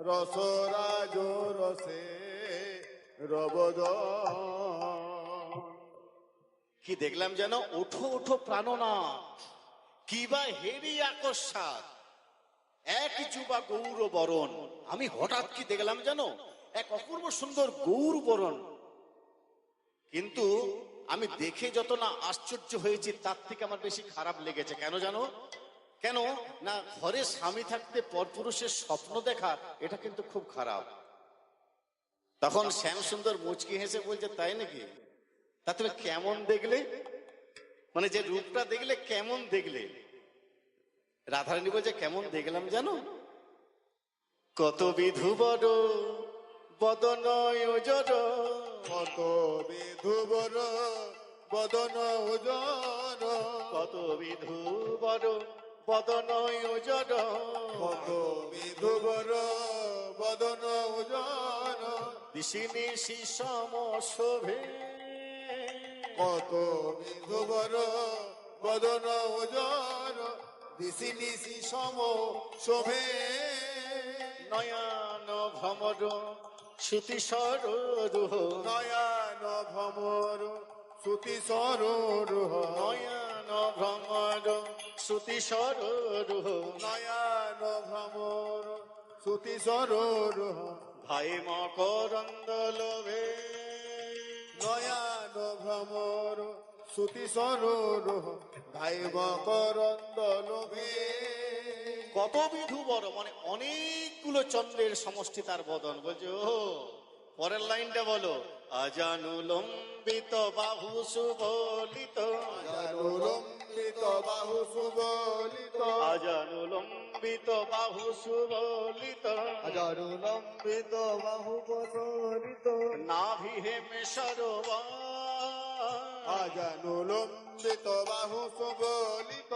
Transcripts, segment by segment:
রসরাজ রসে রবদ। কি দেখলাম যেন, ওঠো ওঠো প্রাণনাথ, কি বা হেরি আকস্মাৎ, এক যুবা গৌর বরণ। আমি হঠাৎ কি দেখলাম যেন, এক অপূর্ব সুন্দর গৌর বরণ। কিন্তু আমি দেখে যত না আশ্চর্য হয়েছি, তার থেকে আমার বেশি খারাপ লেগেছে। কেন জানো? কেন না, ঘরে স্বামী থাকতে পরপুরুষের স্বপ্ন দেখা, এটা কিন্তু খুব খারাপ। তখন শ্যাম সুন্দর মুচকি হেসে বলছে, তাই নাকি? তা তুমি কেমন দেখলে? মানে যে রূপটা দেখলে কেমন দেখলে? রাধারানী বলছে, কেমন দেখলাম জানো? কত বিধুবর বদন ওজর, কত বিধুবর বদন উজর, কত বিধুবর বদন ওজর, কত বিধুবর বদন উজর, দিশি নিশি সম শোভে, কত বিধুবর বদন উজর, দিশি নিশি সম শোভে, নয়ন ভ্রমর শ্রুতি সরোহ, নয়ন ভ্রমর শ্রুতি সরোহ, নয়ন ভ্রমর শ্রুতি সরোহ, নয়ন ভ্রমর শ্রুতি সরোহ, ভাই মকরন্দ লোভে, নয়ন ভ্রমর শ্রুতি সরোহ, ভাই মকরন্দ লোভে। কত বিধুবর মানে অনেকগুলো চন্দ্রের সমষ্টি তার বদন। বলছে ও, পরের লাইনটা বলো, আজানুলম্বিত বাহু সুবলিত, আজানুলম্বিত বাহু সুবলিত, আজানুলম্বিত বাহু সুবলিত, আজানুলম্বিত বাহু সুবলিত, নাভি হেমে সরোবর, আজানুলম্বিত বাহু সুবলিত,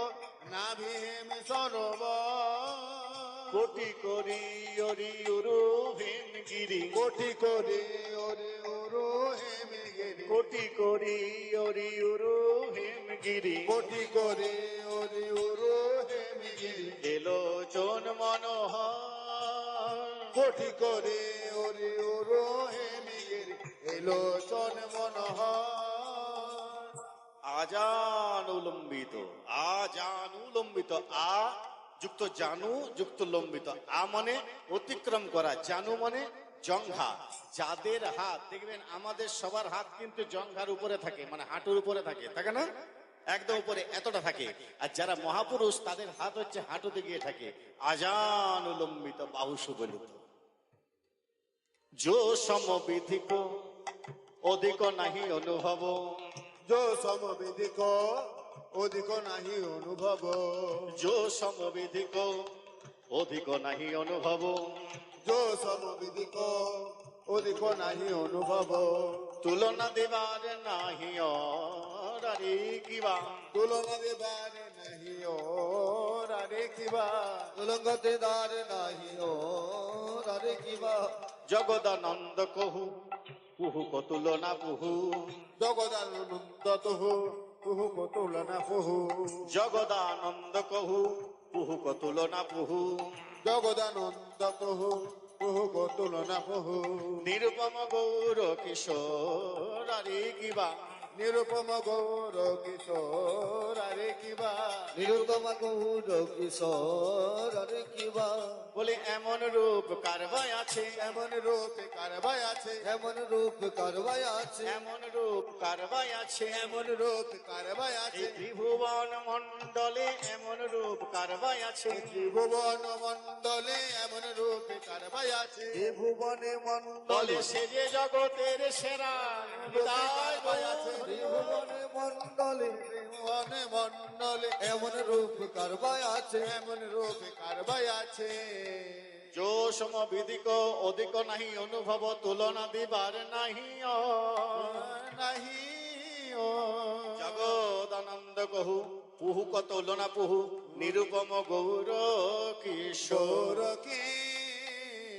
নাভি হেমে সরোবর, কোটি করি অরি উরু হেম গিরি, কোটি করে ওরে ওরো হেমে গিরি, কোটি করি অরি উরু হেম গিরি, কোটি করে ওরে ওরো হেমে গিরি, এলো চন মনোহর, কোটি করে ওরে ওরো হেমে গিরি, এলো চন মনোহর। আজানুলম্বিত, আজানুলম্বিত, আ যুক্ত জানু যুক্ত লম্বিত। আ মানে অতিক্রম করা, জানু মানে জঙ্ঘা। যাদের হাত দেখবেন, আমাদের সবার হাত কিন্তু জঙ্ঘার উপরে থাকে, মানে হাঁটুর উপরে থাকে, থাকে না? একদম উপরে এতটা থাকে। আর যারা মহাপুরুষ, তাদের হাত হচ্ছে হাঁটুতে গিয়ে থাকে। আজানুলম্বিত বাহু সুবলিত, যো সমবিধিক অধিক নাহি অনুভব, যো সমবিধিক অধিক নাহি অনুভব, যো সমবিধিক অধিক নাহি অনুভব, যো সমবিধিক অধিক নাহি অনুভব, তুলনা দেবার নাহি অরারি কিবা, তুলনা দেবার নাহি ওরে কিবা, তুলঙ্গতে দার নাহি ওরে কিবা, জগদানন্দ কহু কুহু কতুলনা কুহু, জগদানন্দ তুহু তুহু তুলনা পুহু, জগদানন্দ কহু কুহু কতুলনা পুহু, জগদানন্দ তুহু তুহু তুলনা পুহু, নিরুপম গৌর কিশোর আরে কিবা, নিরুপম গৌর কিশোর আরে কিবা, নিরুপম গৌর কিশোর আরে কিবা, বলে এমন রূপ কারবাই আছে, এমন রূপে কারবাই আছে, এমন রূপ কারবাই আছে, এমন রূপ কারবাই আছে, এমন রূপ কারবাই আছে, এই ত্রিভুবন মন্ডলে এমন রূপ কারবাই আছে, ত্রিভুবন মন্ডলে এমন রূপে কারবাই আছে, ত্রিভুবনে মন্ডলে বলে সে যে জগতের সেরা বিদায় কারবাই আছে, ত্রিভুবনে মন্ডলে, ত্রিভুবনে মন্ডলে এমন রূপ কারবাই আছে, এমন রূপে কারবাই আছে, যো সমবিদিক অধিক নাহি অনুভব, তুলনা দিবার নাহি নাহি ও জগদানন্দ কহু পুহু কতুলনা পুহু, নিরুপম গৌর কিশোর। কিশোর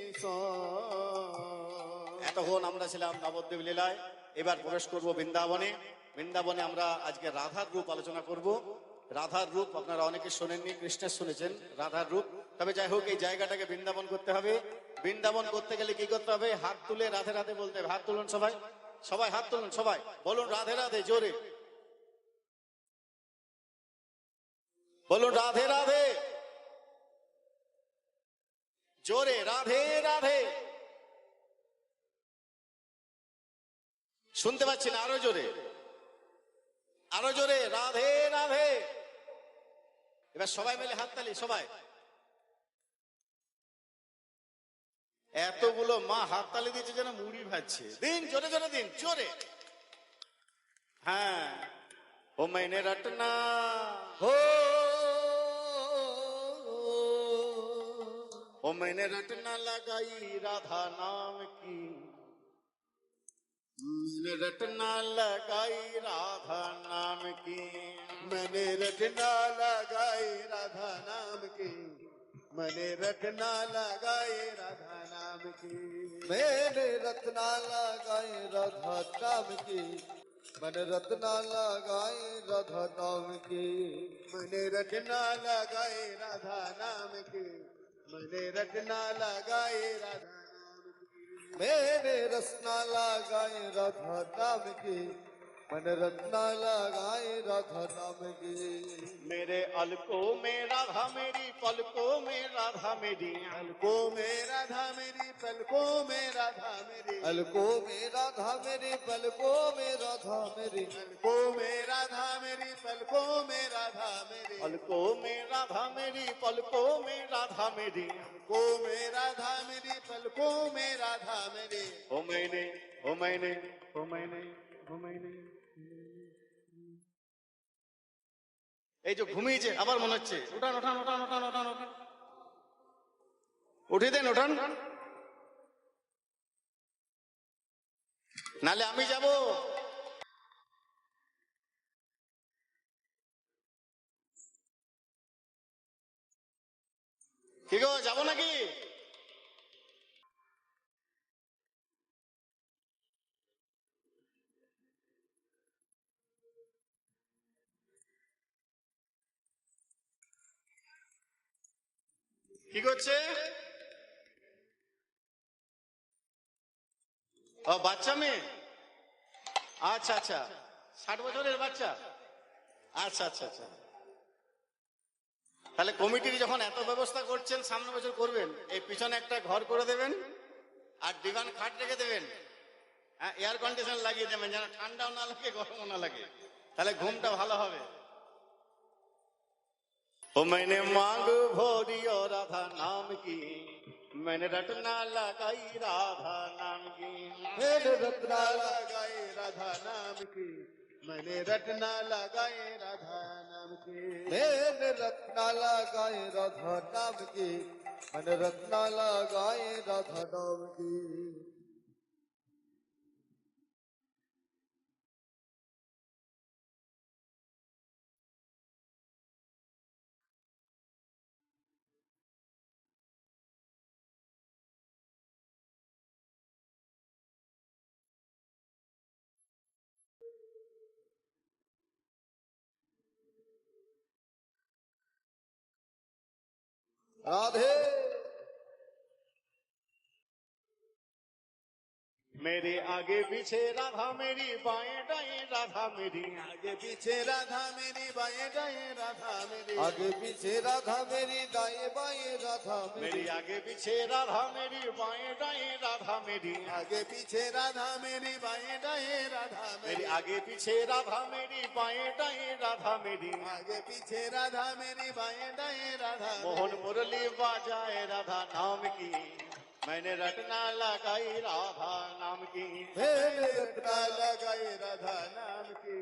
কিশোর। এতক্ষণ আমরা ছিলাম নবদ্বীপ লীলায়, এবার প্রবেশ করব বৃন্দাবনে। বৃন্দাবনে আমরা আজকে রাধার রূপ আলোচনা করব। রাধার রূপ আপনারা অনেকে শোনেননি, কৃষ্ণের শুনেছেন, রাধার রূপ। তবে যাই হোক, এই জায়গাটাকে বৃন্দাবন করতে হবে। বৃন্দাবন করতে গেলে কি করতে হবে? হাত তুলে রাধে রাধে বলতে হবে। হাত তুলুন সবাই, সবাই হাত তুলুন, সবাই বলুন রাধে রাধে, জোরে বলুন রাধে রাধে, জোরে রাধে রাধে। শুনতে পাচ্ছি না, আরো জোরে, আরো জোরে, রাধে রাধে। এবার সবাই মিলে হাততালি, সবাই। এতগুলো মা হাততালি দিচ্ছে যেন মুড়ি ভাজছে। দিন, জোরে জোরে দিন, জোরে। হ্যাঁ, ও मैंने रटना हो ओ मैंने रटना लगाई राधा नाम की, मैंने रटना लगाई राधा नाम की, मैंने रटना लगाई राधा नाम की, मैंने रटना लगाई राधा नाम की, मैंने रत्ना लगाई राधा नाम की, मैंने रत्ना लगाई राधा नाम की, मैंने रटना लगाई राधा नाम की, मैंने रटना लगाई राधा नाम की, मैंने रसना लगाई राधा नाम की, मैंने रत्ना लगाई राधा नाम की, मेरे अलकों में राधा मेरी, पलकों में राधा मेरी, अलकों में राधा मेरी, पलकों में राधा मेरी, अलकों में राधा मेरी, पलकों में राधा मेरी, अलकों में राधा मेरी, पलकों में राधा मेरी, अलकों में राधा मेरी, पलकों में राधा मेरी, अलकों में राधा मेरी, पलकों में राधा मेरी, ओ मैंने, ओ मैंने, ओ मैंने, ओ मैंने। এই যে ঘুমিয়েছে আবার মনে হচ্ছে, উঠান উঠান উঠান উঠান উঠান উঠান, উঠে দেন, উঠান, নালে আমি যাব। কি গো, যাবো নাকি? কি করছে? ও বাচ্চা মেয়ে, আচ্ছা আচ্ছা, 60 বছরের বাচ্চা, আচ্ছা আচ্ছা আচ্ছা। তাহলে কমিটির যখন এত ব্যবস্থা করছেন, সামনে বছর করবেন, এই পিছনে একটা ঘর করে দেবেন আর ডিভান খাট রেখে দেবেন, হ্যাঁ, এয়ার কন্ডিশন লাগিয়ে দেবেন, যেন ঠান্ডাও না লাগে গরমও না লাগে, তাহলে ঘুমটা ভালো হবে। ओ मैंने मांग भोरी और राधा नाम की, मैंने रटना लगाई राधा नाम की, मैंने रत्ना लगाई राधा नाम की, मैंने रटना लगाई राधा नाम की, मैंने रत्ना लगाई राधा नाम की, मैंने रत्ना लगाई राधा नाम की, राधे मेरे आगे पीछे राधा मेरी, बाएं दाएं राधा मेरी, आगे पीछे राधा मेरी, बाएं दाएं राधा मेरी, आगे पीछे राधा मेरी, दाएं बाएं राधा मेरी, मेरी आगे पीछे राधा मेरी, बाएं दाएं राधा मेरी, आगे पीछे राधा मेरी, बाएं दाएं राधा मेरी मेरी, आगे पीछे राधा मेरी, बाएं दाएं राधा मेरी, आगे पीछे राधा मेरी, बाएं दाएं राधा मोहन मुरली बाजाए राधा नाम की, मैंने रटना लगाई राधा नाम की, मैंने रत्ना लगाई राधा नाम की,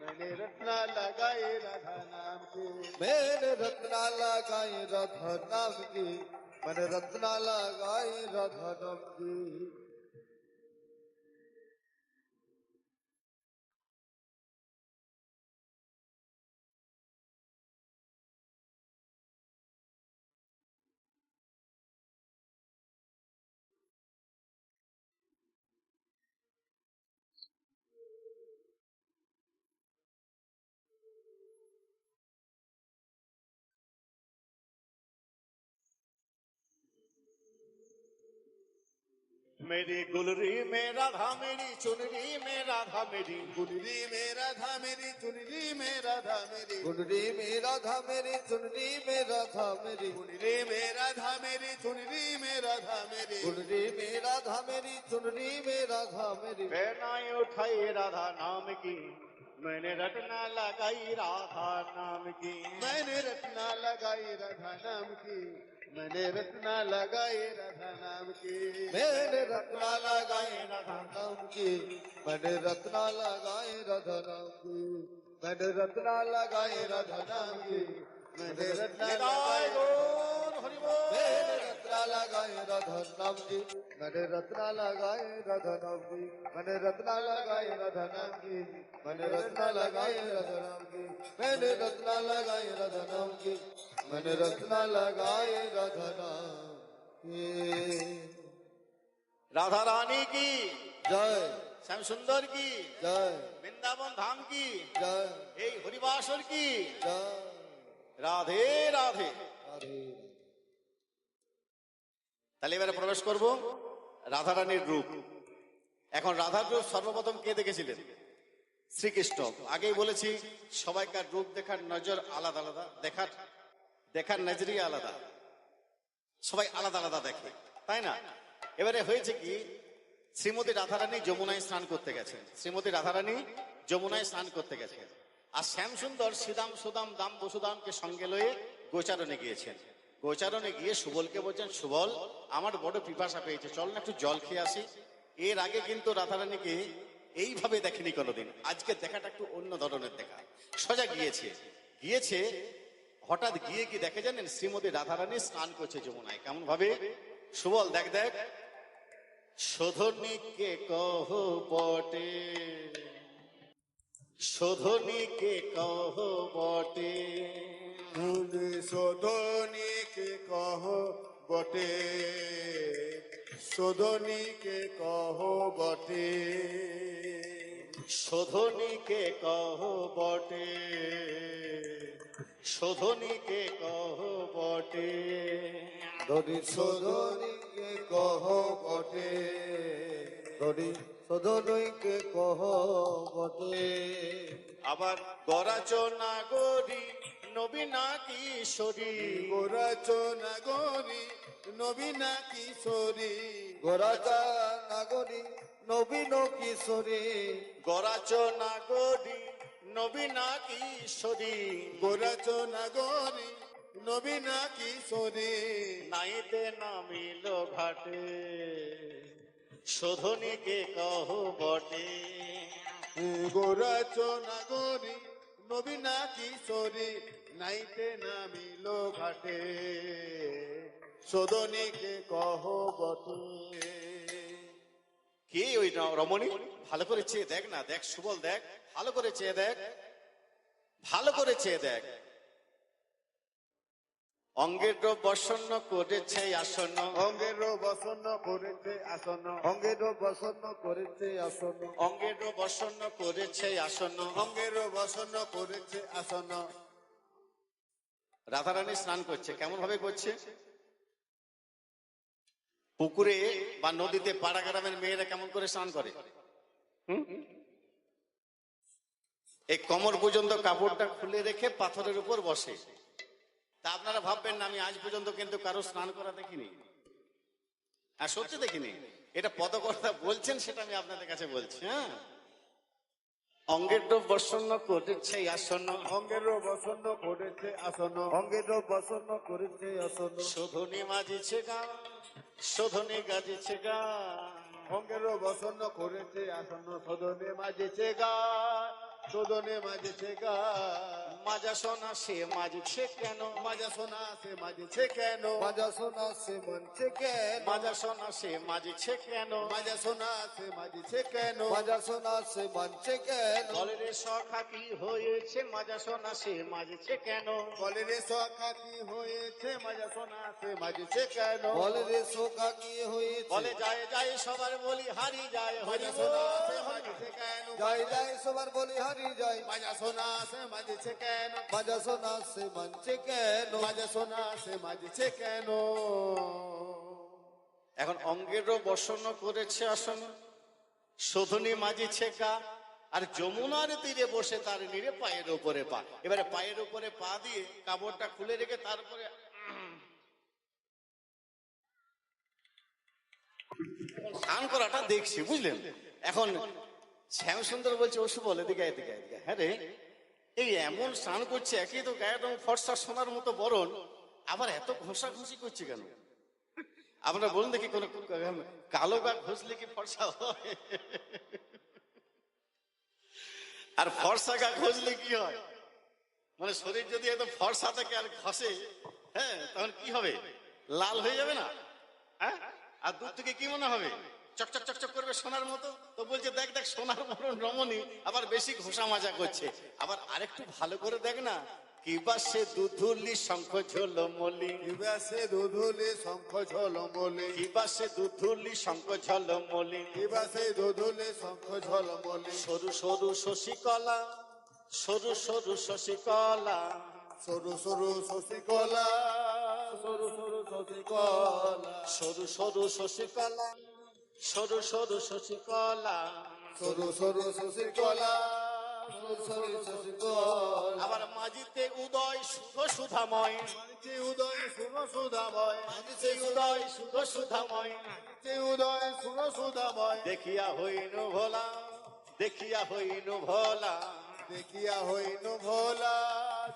मैंने रत्ना लगाई राधा नाम की, मैंने रत्ना लगाई राधा नाम की, मैंने रत्ना लगाई राधा नाम की। मेरी गुलरी में राधा मेरी चुनरी में राधा मेरी गुलरी में राधा मेरी चुनरी में राधा मेरी गुंडरी में राधा मेरी चुनरी में राधा मेरी गुलरी में राधा मेरी चुनरी में राधा मेरी गुंडरी में राधा मेरी चुनरी में राधा मेरी पहनाई उठाई राधा नाम की मैंने रटना लगाई राधा नाम की मैंने रत्ना लगाई राधा नाम की मैंने रत्ना लगाई राधा नाम की मैंने रत्ना लगाए राधा नाम की मैंने रत्ना लगाए राधा नाम की मैंने रत्ना लगाए राधा नाम की मैंने रत्ना निताय लगाए गौर हरि बोल। मैंने रत्ना लगाए राधा नाम की मैंने रत्ना लगाए राधा नाम की मैंने रत्ना लगाए राधा नाम की मैंने रत्ना लगाए राधा नाम की मैंने रत्ना लगाए राधा नाम की मैंने रत्ना लगाए राधा नाम की राधा रानी की जय श्याम सुंदर की जय वृंदावन धाम की जय এই হরিবাসর কি जय রাধে রাধে। राधे তাহলে এবারে প্রবেশ করব রাধা রানীর রূপ। এখন রাধার রূপ সর্বপ্রথম কে দেখেছিলেন? শ্রীকৃষ্ণ। আগেই বলেছি সবাইকার রূপ দেখার নজর আলাদা আলাদা, দেখার নজরিয়া আলাদা, সবাই আলাদা আলাদা দেখে, তাই না? এবারে হয়েছে কি, শ্রীমতী রাধারানী যমুনায় স্নান করতে গেছেন, শ্রীমতী রাধারানী যমুনায় স্নান করতে গেছেন, আর শ্যামসুন্দর শ্রীদাম সুদাম দাম বসুদামকে সঙ্গে লয়ে গোচারণে গিয়েছেন। গোচারণে গিয়ে সুবলকে বলছেন, সুবল আমার বড় পিপাসা পেয়েছে, চল না একটু জল খেয়ে আসি। এর আগে কিন্তু রাধারানীকে এইভাবে দেখেনি কোনোদিন, আজকে দেখাটা একটু অন্য ধরনের দেখা। সোজা গিয়েছে হঠাৎ গিয়ে কি দেখে জানেন, শ্রীমতী রাধারানী স্নান করছে যমুনায়। কেমন ভাবে? সুবল দেখ দেখ, শোধনীকে কহ বটে, শোধনীকে কহ বটে, শোধনীকে কহ বটে শোধনীকে কহ বটে শোধনীকে কহ বটে, শোধনীকে কহ বটে, ধরি সদনীকে কহ বটে ধরি সদনীকে কহ বটে আবার গরাচ নাগরী নবীনা কিশোরী, গোরাচ নাগরী নবীনা কিশোরী গোরাচা নাগরী নবীন কিশোরী গরাচ নাগরী নবীনা কিশোরী, গোরাচ নাগরী নবীনা কিশোরী নাইতে নামিল ঘাটে, শোধনীকে কহ বটে, গোরাচ নাগরী নবীনা কিশোরী নাইতে নামিল ঘাটে শোধনীকে কহ বটে। কে ওই রমণী? ভালো করে চেয়ে দেখ না, দেখ সুবল দেখ, ভালো করে চেয়ে দেখ, ভালো করে চেয়ে দেখ। অঙ্গের বসন্ন করেছে আসন্ন, অঙ্গের বসন্ন করেছে আসন্ন অঙ্গের বসন্ন করেছে আসন্ন অঙ্গের বসন্ন করেছে আসন্ন। অঙ্গের বসন্ন করেছে আসন্ন। রাধারানী স্নান করছে, কেমন ভাবে করছে? পুকুরে বা নদীতে পাড়া গ্রামের মেয়েরা কেমন করে স্নান করে? এই কোমর পর্যন্ত কাপড়টা খুলে রেখে পাথরের উপর বসে। তা আপনারা ভাববেন না আমি আজ পর্যন্ত কিন্তু কারো স্নান করা দেখিনি, আর সত্যি দেখিনি। এটা পদকর্তা বলছেন, সেটা আমি আপনাদের কাছে বলছি। হ্যাঁ, অঙ্গের বসন্ন করেছে আসন্ন, অঙ্গের বসন্ন করেছে আসন্ন অঙ্গের বসন্ন করেছে আসন্ন শোধনী মাজিছে গান, শোধনী গাজিছে গান। অঙ্গের বসন্ন করেছে আসন্ন শোধনে মাঝেছে গা শোধনে মাঝেছে গা মাজা সোনা সে মাজিছে কেন, মাজা সোনা সে মাঝেছে কেন মাজা সোনা সে মনছে কেন মাজা সোনা সে মাজিছে কেন, মাজা সোনা সে মাঝেছে কেন মাজা সোনা সে মানছে কেন বলে রে সখা কি হয়েছে, মাজা সোনা সে মাজিছে কেন, বলে রে সখা কি হয়েছে মাজা সোনা সে মাঝেছে কেন বলে রে শোকা কি হয়েছে বলে যায় যায় সবার বলি হারি যায়, হরি মাজা সোনা সে বল। মাঝেছে কেন যাই যাই সবার বলি হারি যায় মাজা সোনা সে মাঝেছে কেন মাজা সোনা সে মানছে কেন মাজা সোনা সে মাঝেছে কেন এখন অঙ্গেরও বসন করেছে আসন, শোধনী মাজিছে গা, আর যমুনার তীরে বসে তার নিরে পায়ের উপরে পা। এবারে পায়ের উপরে পা দিয়ে কাপড়টা খুলে রেখে তারপরে স্নান করাটা দেখছি, বুঝলেন। এখন শ্যামসুন্দর বলছে, ওসু বলে এদিকে এদিকে এদিকে, হ্যাঁ রে, এই এমন স্নান করছে, একই তো গায়ের রং ফর্সা সোনার মতো বরণ, আবার এত ঘষাঘষি করছে কেন? আপনারা বলুন দেখি, কোন কালো গা ঘষলে কি ফর্সা হয়? আর ফর্সা গা ঘষলে কি হয়? মানে শরীর যদি এত ফর্সা থাকে আর ঘষে, হ্যাঁ, তখন কি হবে? লাল হয়ে যাবে না? হ্যাঁ, আর দূর থেকে কি মনে হবে? চকচক চকচক করবে সোনার মতো। তো বলছে, দেখ দেখ সোনার মরণ রমণী আবার বেশি ঘষা মাজা করছে। আবার আরেকটু ভালো করে দেখ না, কিবা সে দুধুলি শঙ্খ ঝলমলি, কিবা সে দুধুলি শঙ্খ ঝলমলি, কিবা সে দুধুলি শঙ্খ ঝলমলি, কিবা সে দুধুলি শঙ্খ ঝলমলি, সরু সরু শশিকলা, সরু সরু শশিকলা, সরু সরু শশিকলা, সরু সরু শশিকলা, সরু সরু শশিকলা, সরু সরু শশিকলা, সরু সরু শশিকলা, সরু সরু শশিকলা। আবার মাঝিতে উদয় শুভ সুধাময়, মাঝে উদয় শুভ সুধাময়, মাঝিতে উদয় শুভ সুধাময়, মাঝে উদয় শুভ সুধাময়, দেখিয়া হইনু ভোলা, দেখিয়া হইনু ভোলা, দেখিয়া হইল ভোলা,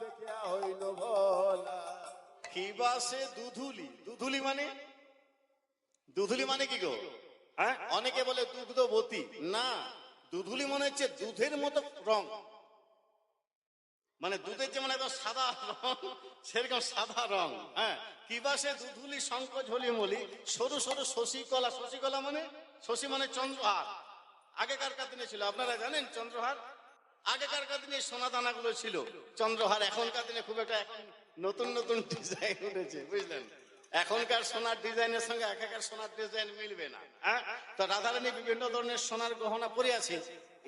দেখিয়া হইল ভোলা। কিবা সে দুধুলি, দুধুলি মানে, দুধুলি মানে কি গো? হ্যাঁ, অনেকে বলে দুগ্ধবতী, না, দুধুলি মনে হচ্ছে দুধের মতো রং, মানে দুধের যেমন একদম সাদা রং, সেরকম সাদা রং। হ্যাঁ, কিবা সে দুধুলি শঙ্খ ঝলিমলি, সরু সরু শশিকলা, শশিকলা মানে, শশী মানে চন্দ্রহার। আগেকার দিনে ছিল, আপনারা জানেন চন্দ্রহার? আগেকার দিনে সোনা দানা গুলো ছিল চন্দ্রহার। এখনকার দিনে খুব একটা এখন নতুন নতুন ডিজাইন উঠেছে, বুঝলেন। এখনকার সোনার ডিজাইনের সঙ্গে এখনকার সোনার ডিজাইন মিলবে না। হ্যাঁ, তো রাধারানী বিভিন্ন ধরনের সোনার গহনা পরে আছে।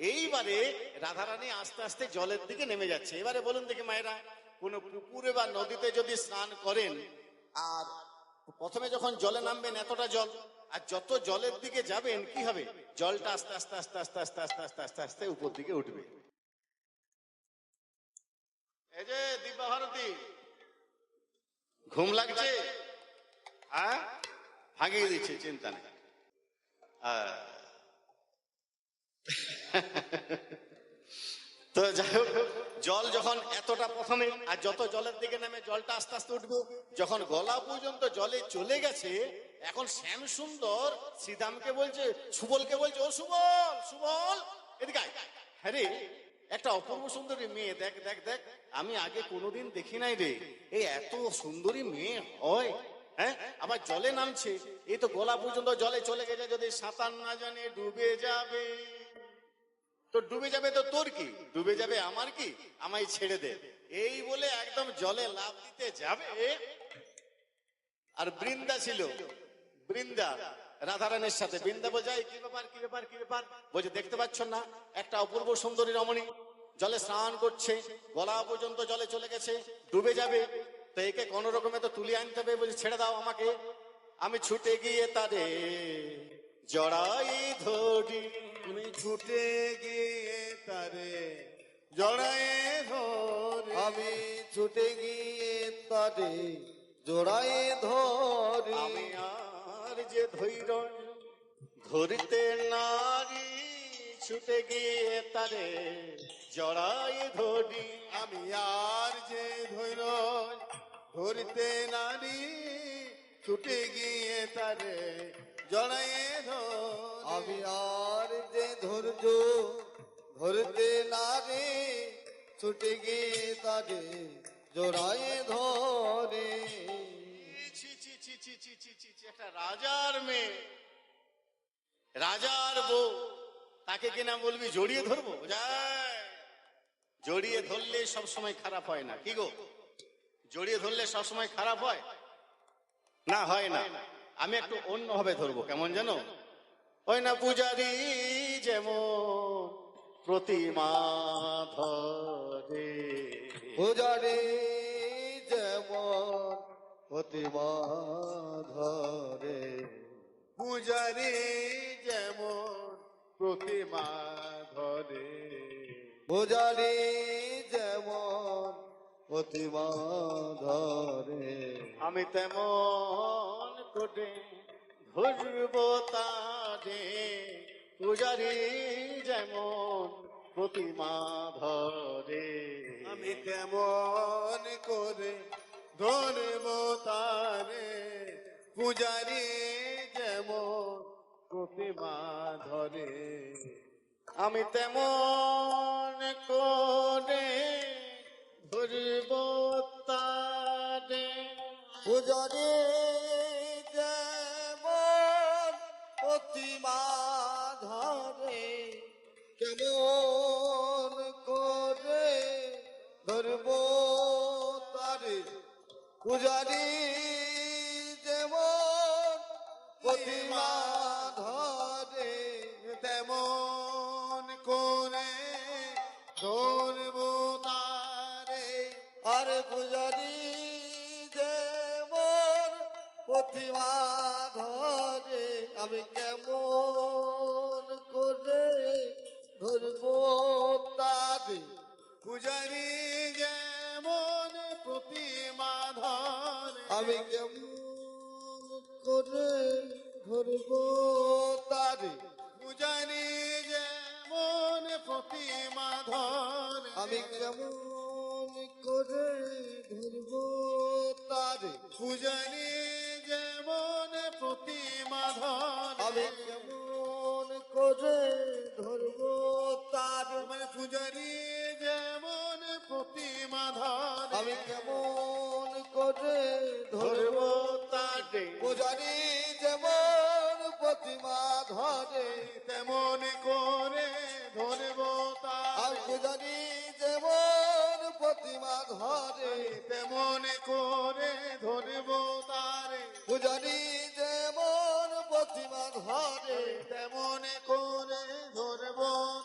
এইবারে রাধারানী আস্তে আস্তে জলের দিকে নেমে যাচ্ছে। এবারে বলুন দেখি মায়েরা, কোন পুকুরে বা নদীতে যদি স্নান করেন, আর প্রথমে যখন জলে নামবেন এতটা জল, আর যত জলের দিকে যাবেন কি হবে? জলটা আস্তে আস্তে আস্তে আস্তে আস্তে আস্তে আস্তে আস্তে আস্তে উপর দিকে উঠবে। এই যে দিব্যা ভারতী, ঘুম লাগছে? হ্যাঁ, ভাগিয়ে দিচ্ছে, চিন্তা নেই। তো যাই হোক, জল যখন এতটা প্রথমে, আর যত জলের দিকে নামে জলটা আস্তে আস্তে উঠবে, যখন গলা পর্যন্ত জলে চলে গেছে, এখন শ্যাম সুন্দর শ্রীদামকে বলছে, সুবলকে বলছে, ও সুবল, সুবল এদিকে আয়। হ্যাঁ রে, একটা অপূর্ব সুন্দরী মেয়ে, দেখ দেখ দেখ, আমি আগে কোনোদিন দেখি নাই রে, এই এত সুন্দরী মেয়ে হয়? হ্যাঁ, আবার জলে নামছে, এই তো গলা পর্যন্ত জলে চলে গেছে, যদি সাঁতার না জানে ডুবে যাবে। তো ডুবে যাবে তো তোর কি, ডুবে যাবে আমার কি, আমায় ছেড়ে দে, এই বলে একদম জলে লাফ দিতে যাবে। আর বৃন্দা ছিল, বৃন্দা রাধারানীর সাথে, বৃন্দা বোঝায়, কি ব্যাপার কি ব্যাপার কি ব্যাপার? বলছে, দেখতে পাচ্ছ না একটা অপূর্ব সুন্দরী রমণী জলে স্নান করছে, গলা পর্যন্ত জলে চলে গেছে, ডুবে যাবে, তো একে কোন রকমে তো তুলে আনতে হবে। বলছে, ছেড়ে দাও আমাকে, আমি ছুটে গিয়ে তারে জড়াই ধরি, আমি ছুটে গিয়ে তারে জড়ায়ে ধরি, আমি ছুটে গিয়ে তারে জড়ায়ে ধরি, আমি আর যে ধৈর্য ধরিতে নারী, ছুটে গিয়ে তারে জড়াই ধরি, আমি আর যে ধৈর্য ধরিতে নারী, ছুটে গিয়ে তারে জড়ায়ে ধরি, আমি আর যে ধৈর্য ধরতে নারী, ছুটে গিয়ে তারে জড়ায়ে ধরে। ছি ছি ছি ছি ছি ছি ছি ছি, একটা রাজার মেয়ে, রাজার বউ, তাকে কিনা বলবি জড়িয়ে ধরবো? যায়, জড়িয়ে ধরলে সব সময় খারাপ হয় না, কি গো? জড়িয়ে ধরলে সব সময় খারাপ হয় না? হয় না। আমি একটু অন্যভাবে ধরবো, কেমন জানো? ওই না পূজারি যেমন প্রতিমা ধরে, পূজারি যেমন প্রতিমা ধরে, পূজারি যেমন প্রতিমা ধরে পূজারি যেমন প্রতিমা ধরে আমি তেমন করে ধরব তারে পূজারি যেমন প্রতিমা ধরে আমি কেমন করে ধরব তারে পূজারি যেমন প্রতিমা ধরে আমি তেমন করে ধরব তারে পূজারি যেমন প্রতিমা ধরে কেমন করে ধরব তারে পূজারি যেমন প্রতিমা ধরে তেমন করে ধরব তারে আর পূজারি যেমন প্রতিমা ধরে আমি কেমন করে ধরব তারে পূজারি যেমন প্রতিমা ধরে আমি কেমন করে ধরব তারে পূজারি যেমন প্রতিমা ধরে আমি কেমন করে ধরব তারে পূজারি যেমন প্রতিমা ধরে আমি কেমন করে ধরব তারে মানে পূজারি যেমন প্রতিমা ধরে আমি কেমন করে ধরব ধরব তারে পূজারি যেমন প্রতিমা ধরে তেমন করে ধরব আর তারে পূজারি যেমন প্রতিমা ধরে তেমন করে ধরব তারে পূজারি যেমন প্রতিমা ধরে তেমন করে ধরব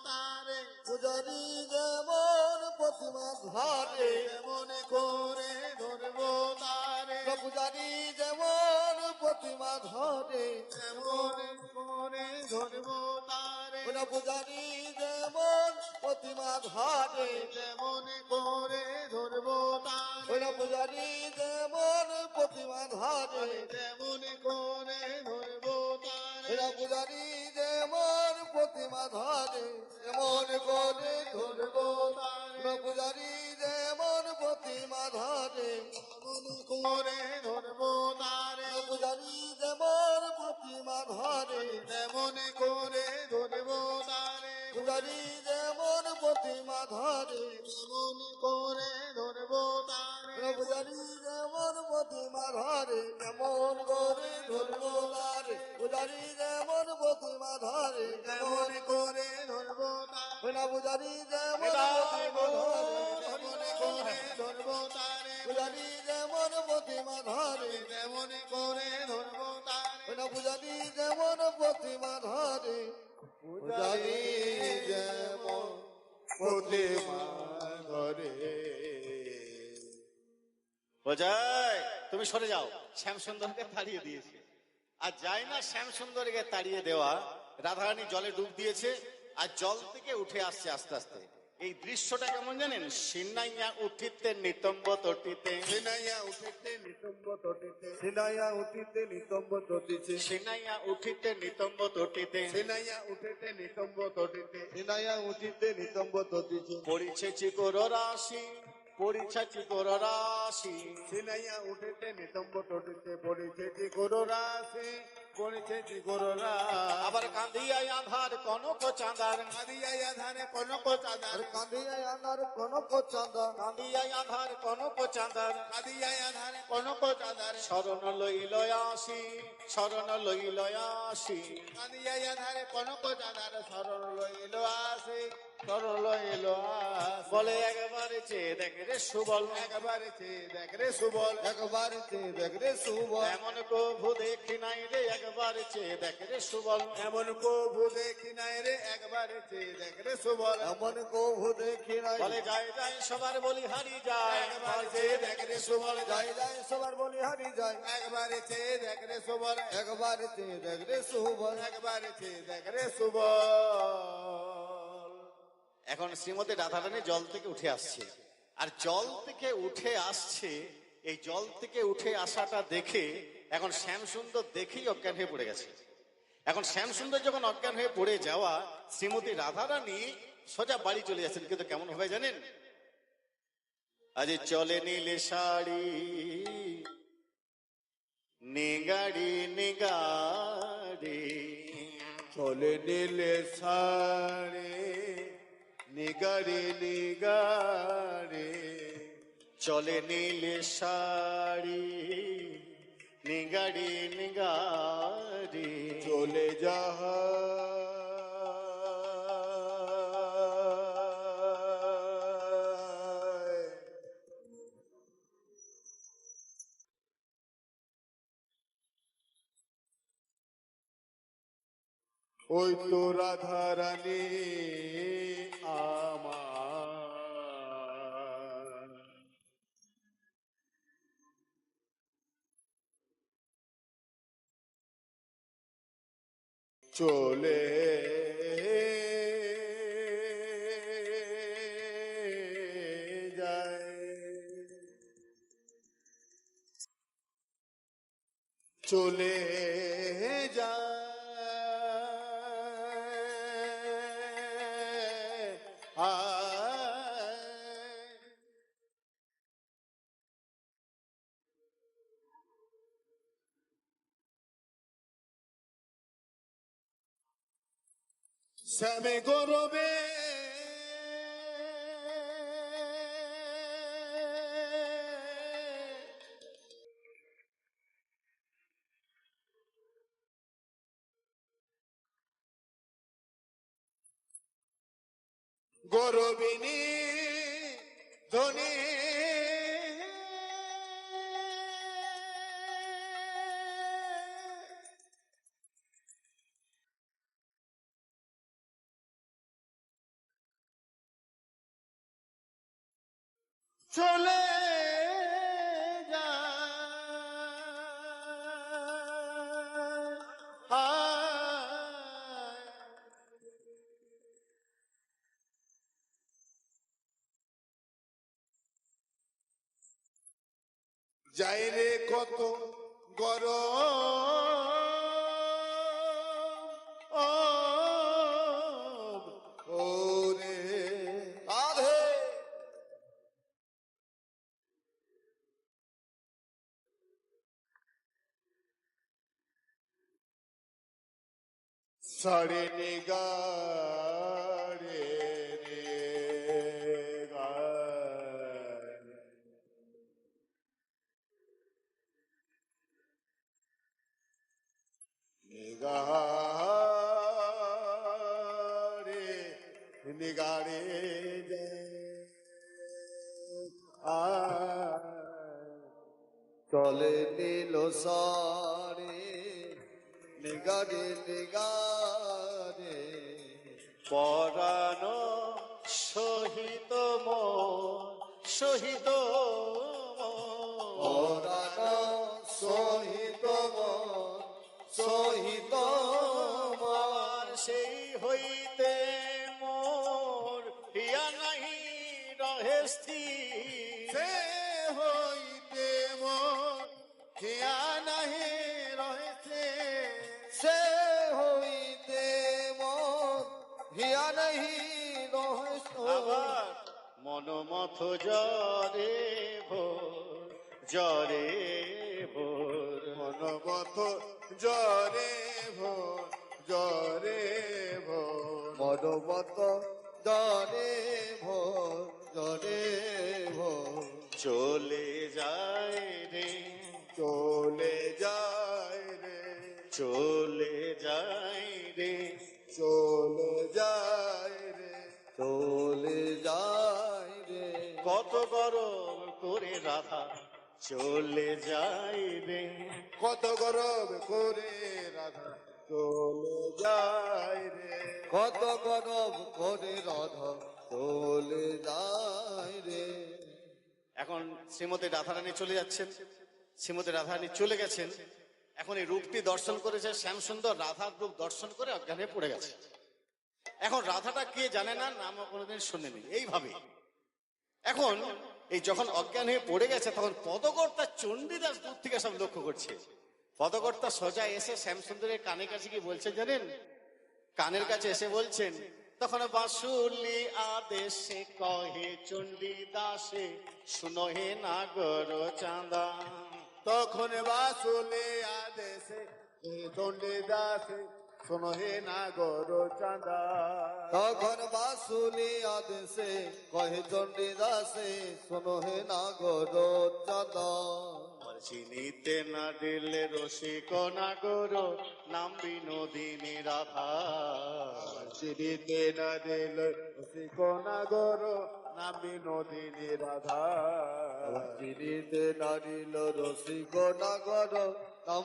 তারে পূজারি যেমন প্রতিমা ধরে তেমন করে ধরব তারে পূজারি যেমন প্রতিমা ধরে তেমন করে ধরব তারে পূজারি যেমন প্রতিমা ধরে তেমন করে ধরব তারে পূজারি যেমন প্রতিমা ধরে তেমন করে ধরব তারে পূজারি যেমন প্রতিমা ধরে এমন করে ধরব পূজারি যেমন প্রতিমা ধরে তেমন করে ধরব তারে পূজারি যেমন প্রতিমা ধরে তেমন করে ধরব তারে পূজারি যেমন প্রতিমা ধরে তেমন করে ধরব তারে পূজারি যেমন প্রতিমা ধরে এমন করে ধরব তারে পূজারি যেমন প্রতিমা ধরে তেমন করে ধরব তারে পূজারি যেমন এবার প্রতিমা তেমন করে ধরব ধরে তারে পূজারি যেমন প্রতিমা ধরে তেমন করে ধরব তারে পূজারি যেমন প্রতিমা ধরে পূজারি যেমন প্রতিমা ধরে বোঝাই তুমি সরে যাও শ্যাম সুন্দরকে তাড়িয়ে দিয়েছে আর যাই না শ্যাম সুন্দরকে তাড়িয়ে দেওয়া রাধারানী জলে ডুব দিয়েছে আর জল থেকে উঠে আসছে আস্তে আস্তে এই দৃশ্যটা কেমন জানেন সিন্নাইয়া উঠিতে নিতম্ব তটিতে সিনাইয়া উঠিতে নিতম্ব তটিতে সিনাইয়া উঠিতে নিতম্ব তটিছে সিনাইয়া উঠিতে নিতম্ব তটিতে সিনাইয়া উঠিতে নিতম্ব তটিতে সিনাইয়া উঠিতে নিতম্ব তটিছে পড়িছে চিকর রাশি পড়িছে চিকর রাশি সিনাইয়া উঠিতে নিতম্ব তটিতে পড়েছে চিকোর রাশি পড়েছে চিকোর রাশি আবার কাঁদিয়া আধার কনক চাঁদার কাঁদিয়া ধানে কনক চাঁদার আর কাঁদিয়া আনার কনক চাঁদা কাঁদিয়া আধার কনক চাঁদার কাঁদিয়া ধানে কনক চাঁদার শরণ লইল আসি শরণ লইল আসি কাঁদিয়া ধারে কনক চাঁদার শরণ লইল আসে শরণ লইল আসে বলে একবারে চেয়ে দেখ রে সুবল একবারে দেখ রে সুবল একবার দেখ রে শুভ এমন প্রভু দেখি নাই রে একবারে চেয়ে দেখ রে সুবল এমন প্রভু দেখি নাই রে একবারে দেখ রে সুবল এমন কভু দেখি নাই বলে যাই যাই সবার বলি হারি যায় একবার দেখ রে সুবল যাই যাই যায় সবার বলি হারি যায় একবারে চেয়ে দেখ রে সুবল, একবার চেয়ে দেখ রে সুবল একবারে চেয়ে দেখ রে সুবল। এখন শ্রীমতী রাধারানী জল থেকে উঠে আসছে, আর জল থেকে উঠে আসছে, এই জল থেকে উঠে আসাটা দেখে এখন শ্যামসুন্দর দেখেই অজ্ঞান হয়ে পড়ে গেছে। এখন শ্যামসুন্দর যখন অজ্ঞান হয়ে পড়ে যাওয়া, শ্রীমতী রাধারানী সোজা বাড়ি চলে যাচ্ছেন। কিন্তু কেমন হবে জানেন? আজ চলে নীলে শাড়ি নিগাড়ি নিগাড়ি, চলে নীলে সারে নিগারে নিগারে, চলে নীলে শাড়ি নিগাড়ি নিগাড়ি, চলে যাহা ওই তো রাধা রানী আমার, চলে যায়, চলে যায় শ্যামে গৌরবে গৌরবিনী ধ্বনি চলে যাই রে কত গরম ওরে রাধে সাড়ে নিগারে রে গায়, নিগারে নিগারে চলে নীল সারে নিগারে নিগারে, পরানো সহিত সহিত পরানো সহিত মন, সহিত মন, সেই হইতে মোর হিয়া নাহি রহে স্থির, সে হইতে মন হিয়া নাহি রহেছে, সে হইতে মন হিয়া নহি রহস্য, আবার মনমথ জরে ভোর জরে ভোর, মনমত জরে ভোর জরে ভোর, মনমত জরে ভোর জরে ভোর, চলে যায় রে চলে যায় রে, চলে যায় রে, চলে যায় রে, চলে যায় রে, কত গরম করে রাধা চলে যায় রে, কত গরব করে রাধা চলে যায় রে, কত গরব করে রাধা চলে যায় রে। এখন শ্রীমতী রাধারানী চলে যাচ্ছেন। শ্রীমতী রাধারানী চলে গেছেন। এখন এই রূপটি দর্শন করেছে শ্যামসুন্দর, রাধার রূপ দর্শন করে অজ্ঞান হয়ে পড়ে গেছে। এখন রাধাটা কে জানে না, নামও কোনোদিন শুনেনি। এইভাবে এখন এই যখন অজ্ঞান হয়ে পড়ে গেছে, তখন পদকর্তা চণ্ডীদাস দূর থেকে সব লক্ষ্য করছে। পদকর্তা সোজা এসে শ্যামসুন্দরের কানের কাছে কি বলছেন জানেন? কানের কাছে এসে বলছেন, তখন বাসুলি আদেশে কহে চণ্ডীদাসে, শুনো হে নাগর চাঁদা। তখন বাসুলে আদেশে চণ্ডীদাসে, শোনো হে নাগর চাঁদা। তখন বাসুলি আদেশে কহে চণ্ডীদাসে, শোনো হে নাগর চাঁদা। চিনিতে না দিলে রসিক নাগর, নাম বিনোদিনী রাধা। চিনিতে না দিল রসিক নাগর, নাম বিনোদিনী রাধা। চিনিতে নারিল রসিক নাগর, নাম